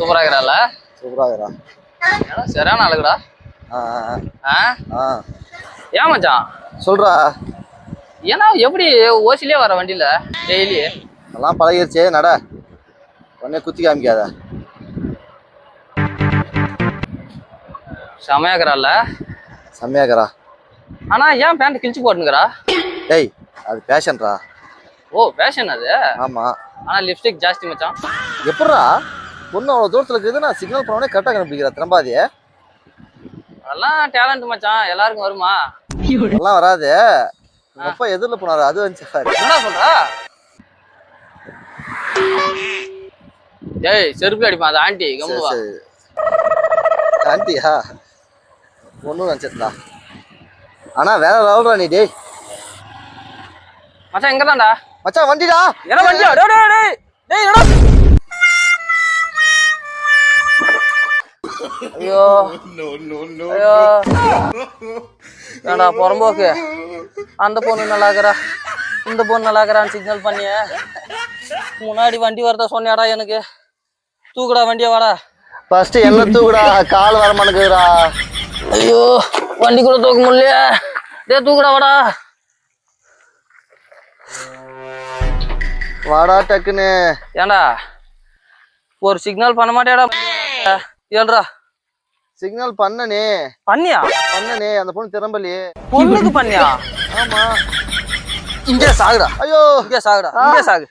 சூப்பரா இருக்கிறால சூப்பரா இருக்கிறா சரியான ஆளுக்குடா ஏன் மச்சான் சொல்றா ஏன்னா எப்படி ஓசிலே வர வண்டியில டெய்லி அதெல்லாம் பழகிருச்சு நட உடனே குத்தி காமிக்காத செமையாக்குறால செம்மையாக்குறா ஆனா ஏன் பேண்ட் கிழிச்சு போட்டுங்கிறா டேய் அது பேஷன்ரா ஓ பேஷன் அது ஆமா ஆனா லிப்ஸ்டிக் ஜாஸ்தி மச்சான் எப்படா பொண்ணு அவ்வளவு தூரத்துல இருக்குது நான் சிக்னல் பண்ணோடனே கரெக்டா கண்டுபிடிக்கிறா திரும்பாதியே அதெல்லாம் டேலண்ட் மச்சான் எல்லாருக்கும் வருமா அதெல்லாம் வராது அப்பா எதிரில் போனாரு அது வந்து என்ன சொல்ற டேய் செருப்பு அடிப்பான் அது ஆண்டி கம்முவா ஆண்டியா ஒன்றும் நினச்சிருந்தா ஆனா வேற லெவல்ரா நீ டேய் மச்சான் எங்க தான்டா மச்சான் வண்டிடா என்ன வண்டியா டேய் டேய் டேய் டேய் எடா ஐயோ ஐயோ ஏண்டா புறம்போக்கு அந்த பொண்ணு நல்லா இருக்கிறா இந்த பொண்ணு நல்லா இருக்கிறான்னு சிக்னல் பண்ணிய முன்னாடி வண்டி வரதா சொன்னியாடா எனக்கு தூக்குடா வண்டியை வாடா ஃபர்ஸ்ட் என்ன தூக்குடா கால் வர மாட்டேங்குதுடா ஐயோ வண்டி கூட தூக்க முடியல டே தூக்குடா வாடா வாடா டக்குன்னு ஏண்டா ஒரு சிக்னல் பண்ண மாட்டேடா ஏழ்றா சிக்னல் பண்ணனே பண்ணியா பண்ணனே அந்த பொண்ணு திரும்பலையே பொண்ணுக்கு பண்ணியா ஆமா இங்கே சாகுடா ஐயோ இங்கே சாகுடா இங்கே சாகு